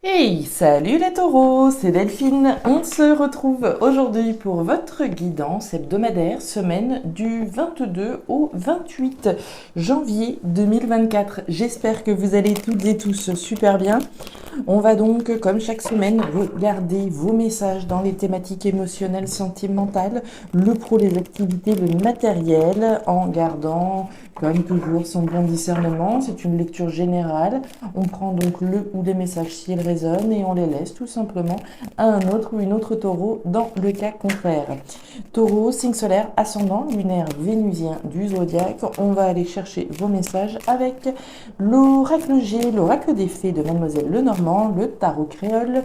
Hey, salut les taureaux, c'est Delphine. On se retrouve aujourd'hui pour votre guidance hebdomadaire semaine du 22 au 28 janvier 2024. J'espère que vous allez toutes et tous super bien. On va donc, comme chaque semaine, regarder vos messages dans les thématiques émotionnelles, sentimentales, le pro, les activités, le matériel, en gardant, comme toujours, son bon discernement. C'est une lecture générale. On prend donc le ou les messages s'ils résonnent et on les laisse tout simplement à un autre ou une autre taureau dans le cas contraire. Taureau, signe solaire, ascendant, lunaire, vénusien du zodiaque. On va aller chercher vos messages avec l'oracle G, l'oracle des fées de Mademoiselle Lenormand, le tarot créole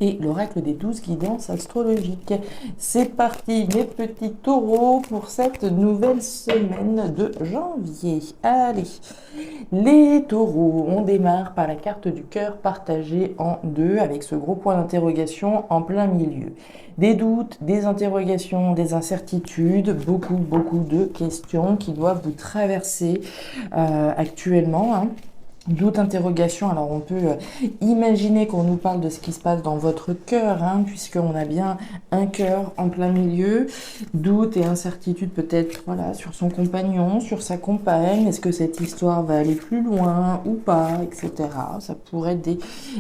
et l'oracle des 12 guidances astrologiques. C'est parti mes petits taureaux pour cette nouvelle semaine de janvier. Allez, les taureaux, on démarre par la carte du cœur partagée en deux avec ce gros point d'interrogation en plein milieu. Des doutes, des interrogations, des incertitudes, beaucoup de questions qui doivent vous traverser actuellement, hein. Doute, interrogation, alors on peut imaginer qu'on nous parle de ce qui se passe dans votre cœur, hein, puisqu'on a bien un cœur en plein milieu. Doute et incertitude peut-être voilà, sur son compagnon, sur sa compagne, est-ce que cette histoire va aller plus loin ou pas, etc. Ça pourrait être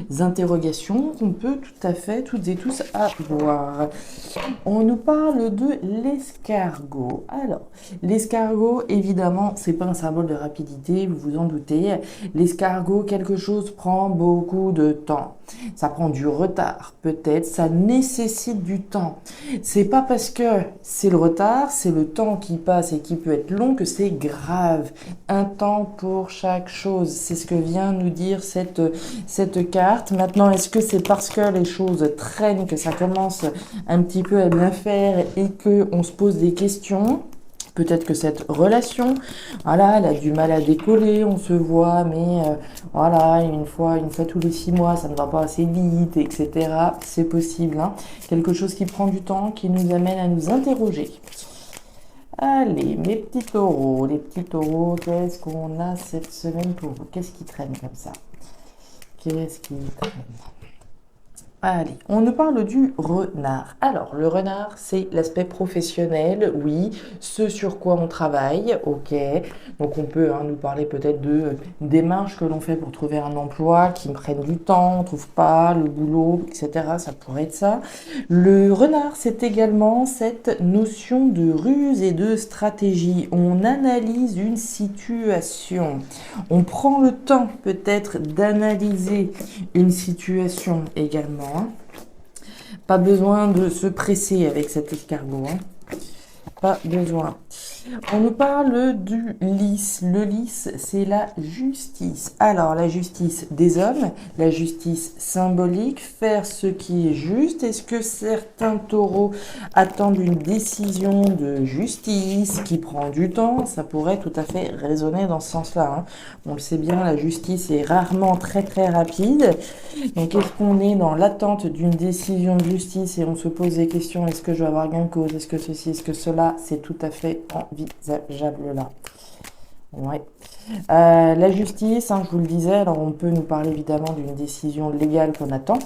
des interrogations qu'on peut tout à fait, toutes et tous, avoir. On nous parle de l'escargot. Alors, l'escargot, évidemment, c'est pas un symbole de rapidité, vous vous en doutez. L'escargot, quelque chose prend beaucoup de temps. Ça prend du retard, peut-être, ça nécessite du temps. C'est pas parce que c'est le retard, c'est le temps qui passe et qui peut être long que c'est grave. Un temps pour chaque chose, c'est ce que vient nous dire cette carte. Maintenant, est-ce que c'est parce que les choses traînent que ça commence un petit peu à bien faire et qu'on se pose des questions? Peut-être que cette relation, voilà, elle a du mal à décoller, on se voit, mais voilà, une fois tous les 6 mois, ça ne va pas assez vite, etc. C'est possible, hein. Quelque chose qui prend du temps, qui nous amène à nous interroger. Allez, mes petits taureaux, qu'est-ce qu'on a cette semaine pour vous? Qu'est-ce qui traîne comme ça? Qu'est-ce qui traîne? Allez, on nous parle du renard. Alors, le renard, c'est l'aspect professionnel, oui, ce sur quoi on travaille, ok. Donc, on peut nous parler peut-être de démarches que l'on fait pour trouver un emploi qui prennent du temps, on ne trouve pas le boulot, etc. Ça pourrait être ça. Le renard, c'est également cette notion de ruse et de stratégie. On analyse une situation. On prend le temps peut-être d'analyser une situation également. Pas besoin de se presser avec cet escargot, hein. Pas besoin. On nous parle du lys. Le lys, c'est la justice. Alors, la justice des hommes, la justice symbolique, faire ce qui est juste. Est-ce que certains taureaux attendent une décision de justice qui prend du temps? Ça pourrait tout à fait résonner dans ce sens-là, hein. On le sait bien, la justice est rarement très rapide. Donc, est-ce qu'on est dans l'attente d'une décision de justice et on se pose des questions, est-ce que je vais avoir gain de cause, est-ce que ceci, est-ce que cela? C'est tout à fait envisageable là. Ouais. La justice, hein, je vous le disais, alors on peut nous parler évidemment d'une décision légale qu'on attend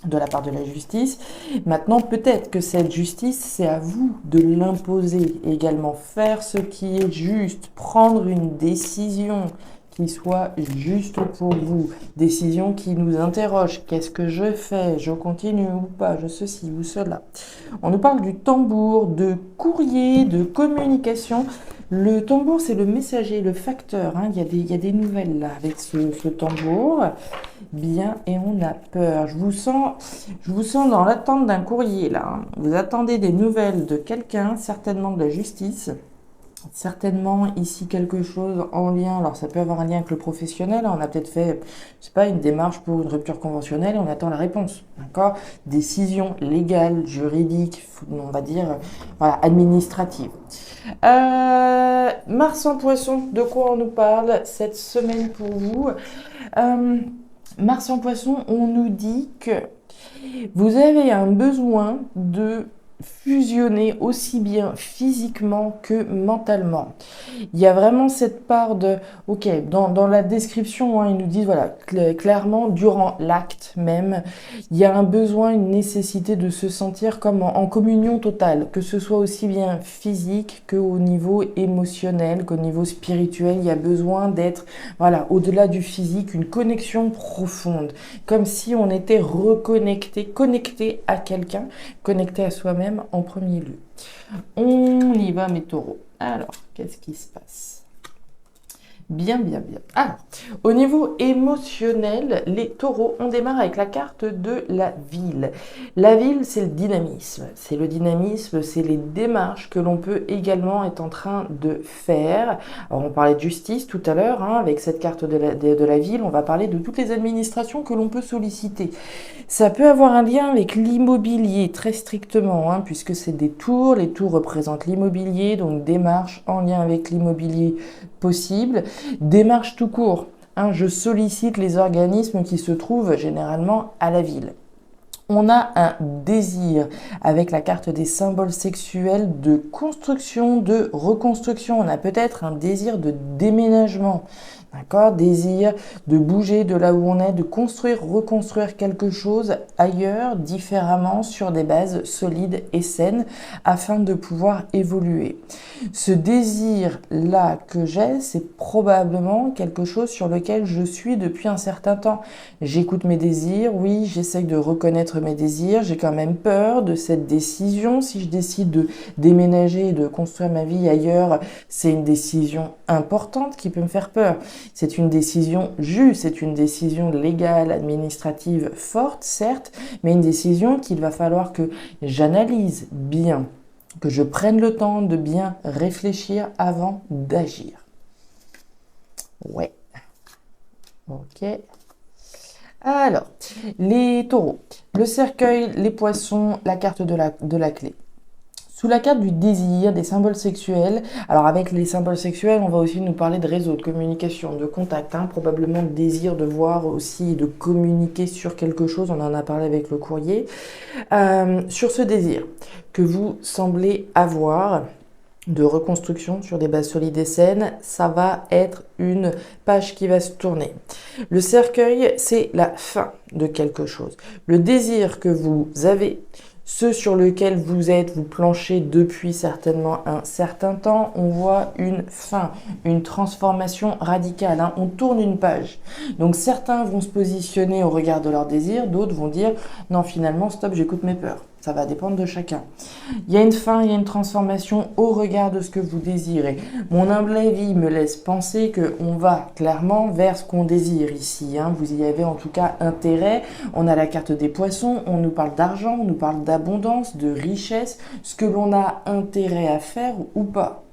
de la part de la justice. Maintenant, peut-être que cette justice, c'est à vous de l'imposer également. Faire ce qui est juste, prendre une décision qui soit juste pour vous. Décision qui nous interroge. Qu'est-ce que je fais? Je continue ou pas? Je ceci ou cela. On nous parle du tambour, de courrier, de communication. Le tambour, c'est le messager, le facteur, hein. Il y a des nouvelles là avec ce tambour. Bien, et on a peur. Je vous sens dans l'attente d'un courrier là, hein. Vous attendez des nouvelles de quelqu'un, certainement de la justice. Certainement ici quelque chose en lien, alors ça peut avoir un lien avec le professionnel, on a peut-être fait, je sais pas, une démarche pour une rupture conventionnelle et on attend la réponse, d'accord? Décision légale, juridique, on va dire, voilà, administrative. Mars en poisson, de quoi on nous parle cette semaine pour vous? Mars en poisson, on nous dit que vous avez un besoin de fusionner aussi bien physiquement que mentalement. Il y a vraiment cette part de, ok, dans la description, hein, ils nous disent, voilà, clairement, durant l'acte même, il y a un besoin, une nécessité de se sentir comme en communion totale, que ce soit aussi bien physique qu'au niveau émotionnel, qu'au niveau spirituel. Il y a besoin d'être, voilà, au-delà du physique, une connexion profonde, comme si on était reconnecté, connecté à quelqu'un, connecté à soi-même en premier lieu. On y va, mes taureaux. Alors, qu'est-ce qui se passe? Bien, bien, bien. Alors, au niveau émotionnel, les taureaux, on démarre avec la carte de la ville. La ville, c'est le dynamisme. C'est le dynamisme, c'est les démarches que l'on peut également être en train de faire. Alors, on parlait de justice tout à l'heure, hein, avec cette carte de la ville, on va parler de toutes les administrations que l'on peut solliciter. Ça peut avoir un lien avec l'immobilier, très strictement, hein, puisque c'est des tours. Les tours représentent l'immobilier, donc démarches en lien avec l'immobilier possible. Démarche tout court, hein, je sollicite les organismes qui se trouvent généralement à la ville. On a un désir avec la carte des symboles sexuels de construction, de reconstruction. On a peut-être un désir de déménagement. D'accord? Désir de bouger de là où on est, de construire, reconstruire quelque chose ailleurs, différemment, sur des bases solides et saines, afin de pouvoir évoluer. Ce désir-là que j'ai, c'est probablement quelque chose sur lequel je suis depuis un certain temps. J'écoute mes désirs, oui, j'essaye de reconnaître mes désirs, j'ai quand même peur de cette décision. Si je décide de déménager et de construire ma vie ailleurs, c'est une décision importante qui peut me faire peur. C'est une décision juste, c'est une décision légale, administrative forte, certes, mais une décision qu'il va falloir que j'analyse bien, que je prenne le temps de bien réfléchir avant d'agir. Ouais. Ok. Alors, les taureaux, le cercueil, les poissons, la carte de la clé. Sous la carte du désir, des symboles sexuels, alors avec les symboles sexuels, on va aussi nous parler de réseau, de communication, de contact, hein, probablement de désir de voir aussi, de communiquer sur quelque chose, on en a parlé avec le courrier. Sur ce désir que vous semblez avoir de reconstruction sur des bases solides et saines, ça va être une page qui va se tourner. Le cercueil, c'est la fin de quelque chose. Le désir que vous avez, ce sur lequel vous êtes, vous planchez depuis certainement un certain temps, on voit une fin, une transformation radicale, hein. On tourne une page. Donc certains vont se positionner au regard de leurs désirs, d'autres vont dire non, finalement, stop, j'écoute mes peurs. Ça va dépendre de chacun. Il y a une fin, il y a une transformation au regard de ce que vous désirez. Mon humble avis me laisse penser qu'on va clairement vers ce qu'on désire ici, hein. Vous y avez en tout cas intérêt. On a la carte des poissons, on nous parle d'argent, on nous parle d'abondance, de richesse, ce que l'on a intérêt à faire ou pas.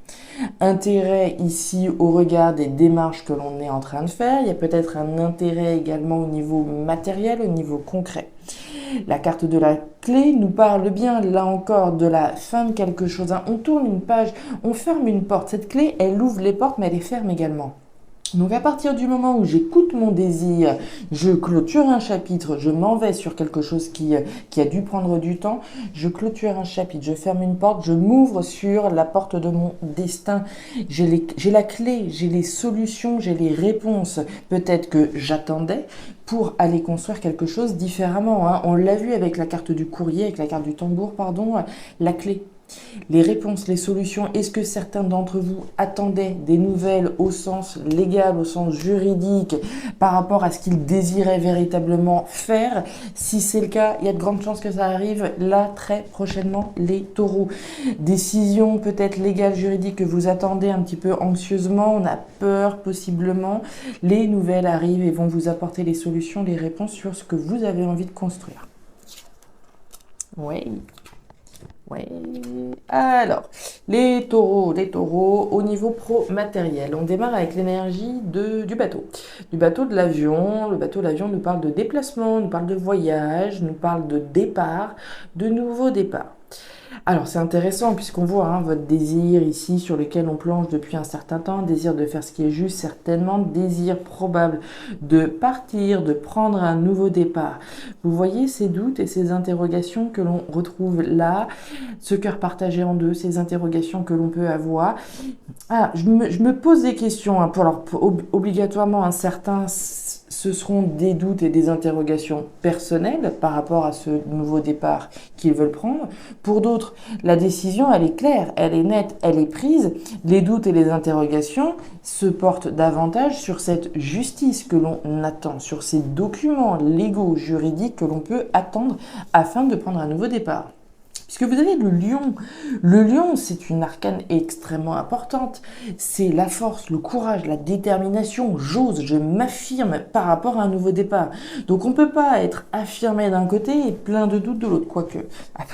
Intérêt ici au regard des démarches que l'on est en train de faire. Il y a peut-être un intérêt également au niveau matériel, au niveau concret. La carte de la clé nous parle bien, là encore, de la fin de quelque chose. On tourne une page, on ferme une porte. Cette clé, elle ouvre les portes, mais elle les ferme également. Donc à partir du moment où j'écoute mon désir, je clôture un chapitre, je m'en vais sur quelque chose qui a dû prendre du temps, je clôture un chapitre, je ferme une porte, je m'ouvre sur la porte de mon destin. J'ai la clé, j'ai les solutions, j'ai les réponses. Peut-être que j'attendais pour aller construire quelque chose différemment, hein. On l'a vu avec la carte du courrier, avec la carte du tambour, pardon, la clé. Les réponses, les solutions, est-ce que certains d'entre vous attendaient des nouvelles au sens légal, au sens juridique, par rapport à ce qu'ils désiraient véritablement faire? Si c'est le cas, il y a de grandes chances que ça arrive là très prochainement, les taureaux. Décision peut-être légale, juridique que vous attendez un petit peu anxieusement, on a peur possiblement. Les nouvelles arrivent et vont vous apporter les solutions, les réponses sur ce que vous avez envie de construire. Oui. Ouais. Alors, les taureaux, au niveau pro-matériel, on démarre avec l'énergie du bateau. Du bateau, de l'avion. Le bateau, l'avion nous parle de déplacement, nous parle de voyage, nous parle de départ, de nouveaux départs. Alors c'est intéressant puisqu'on voit votre désir ici sur lequel on plonge depuis un certain temps, désir de faire ce qui est juste, certainement désir probable de partir, de prendre un nouveau départ. Vous voyez ces doutes et ces interrogations que l'on retrouve là, ce cœur partagé en deux, ces interrogations que l'on peut avoir. Ah, je me pose des questions, obligatoirement, certains, ce seront des doutes et des interrogations personnelles par rapport à ce nouveau départ qu'ils veulent prendre. Pour d'autres, la décision, elle est claire, elle est nette, elle est prise. Les doutes et les interrogations se portent davantage sur cette justice que l'on attend, sur ces documents légaux, juridiques que l'on peut attendre afin de prendre un nouveau départ. Puisque vous avez le lion. Le lion, c'est une arcane extrêmement importante. C'est la force, le courage, la détermination. J'ose, je m'affirme par rapport à un nouveau départ. Donc on ne peut pas être affirmé d'un côté et plein de doutes de l'autre. Quoique,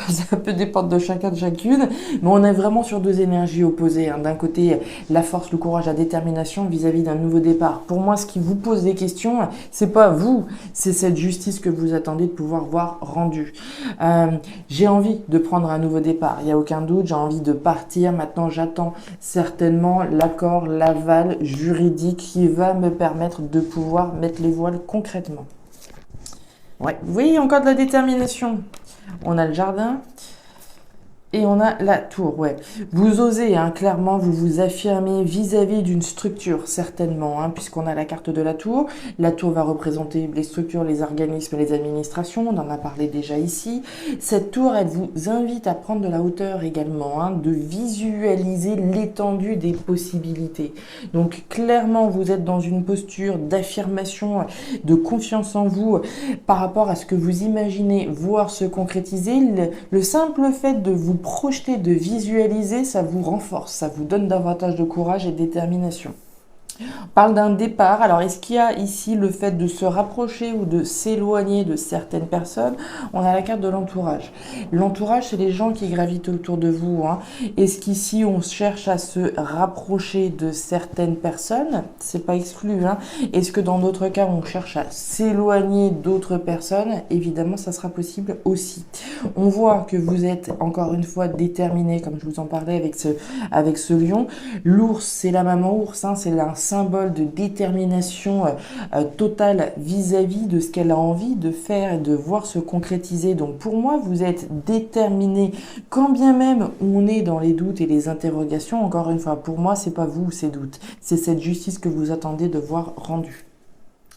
ça peut dépendre de chacun, de chacune. Mais on est vraiment sur deux énergies opposées. D'un côté, la force, le courage, la détermination vis-à-vis d'un nouveau départ. Pour moi, ce qui vous pose des questions, c'est pas vous. C'est cette justice que vous attendez de pouvoir voir rendue. J'ai envie de prendre un nouveau départ, il n'y a aucun doute, j'ai envie de partir, maintenant j'attends certainement l'accord, l'aval juridique qui va me permettre de pouvoir mettre les voiles concrètement. Ouais, vous voyez, encore de la détermination. On a le jardin. Et on a la tour, ouais. Vous osez, clairement, vous vous affirmez vis-à-vis d'une structure, certainement, puisqu'on a la carte de la tour. La tour va représenter les structures, les organismes, les administrations, on en a parlé déjà ici. Cette tour, elle vous invite à prendre de la hauteur également, de visualiser l'étendue des possibilités. Donc, clairement, vous êtes dans une posture d'affirmation, de confiance en vous par rapport à ce que vous imaginez voir se concrétiser. Le simple fait de vous projeter, de visualiser, ça vous renforce, ça vous donne davantage de courage et de détermination. On parle d'un départ. Alors, est-ce qu'il y a ici le fait de se rapprocher ou de s'éloigner de certaines personnes? On a la carte de l'entourage. L'entourage, c'est les gens qui gravitent autour de vous. Est-ce qu'ici, on cherche à se rapprocher de certaines personnes? C'est pas exclu. Est-ce que dans d'autres cas, on cherche à s'éloigner d'autres personnes? Évidemment, ça sera possible aussi. On voit que vous êtes, encore une fois, déterminé, comme je vous en parlais avec ce lion. L'ours, c'est la maman ours, c'est un symbole de détermination totale vis-à-vis de ce qu'elle a envie de faire et de voir se concrétiser. Donc pour moi, vous êtes déterminé, quand bien même on est dans les doutes et les interrogations. Encore une fois, pour moi, c'est pas vous ces doutes, c'est cette justice que vous attendez de voir rendue.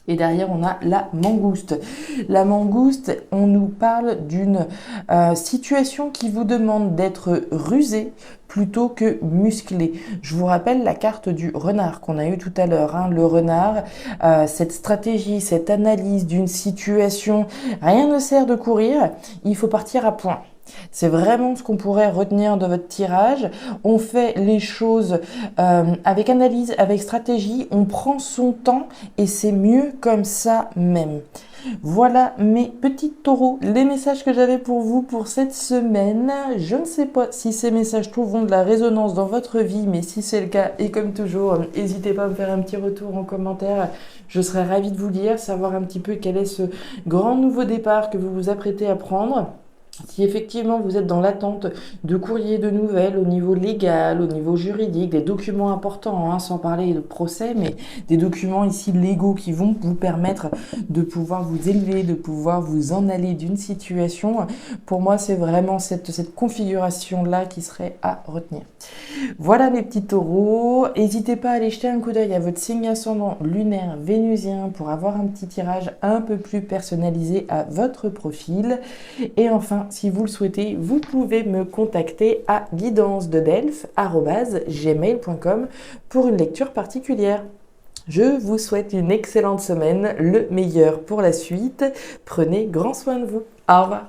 Et derrière, on a la mangouste. La mangouste, on nous parle d'une situation qui vous demande d'être rusé plutôt que musclé. Je vous rappelle la carte du renard qu'on a eu tout à l'heure. Le renard, cette stratégie, cette analyse d'une situation, rien ne sert de courir, il faut partir à point. C'est vraiment ce qu'on pourrait retenir de votre tirage. On fait les choses avec analyse, avec stratégie, on prend son temps et c'est mieux comme ça même. Voilà mes petits taureaux, les messages que j'avais pour vous pour cette semaine. Je ne sais pas si ces messages trouveront de la résonance dans votre vie, mais si c'est le cas, et comme toujours, n'hésitez pas à me faire un petit retour en commentaire. Je serais ravie de vous lire, savoir un petit peu quel est ce grand nouveau départ que vous vous apprêtez à prendre. Si effectivement vous êtes dans l'attente de courriers, de nouvelles au niveau légal, au niveau juridique, des documents importants, sans parler de procès, mais des documents ici légaux qui vont vous permettre de pouvoir vous élever, de pouvoir vous en aller d'une situation, pour moi c'est vraiment cette configuration-là qui serait à retenir. Voilà mes petits taureaux, n'hésitez pas à aller jeter un coup d'œil à votre signe ascendant lunaire vénusien pour avoir un petit tirage un peu plus personnalisé à votre profil. Et enfin, si vous le souhaitez, vous pouvez me contacter à guidancededelphes@gmail.com pour une lecture particulière. Je vous souhaite une excellente semaine, le meilleur pour la suite. Prenez grand soin de vous. Au revoir.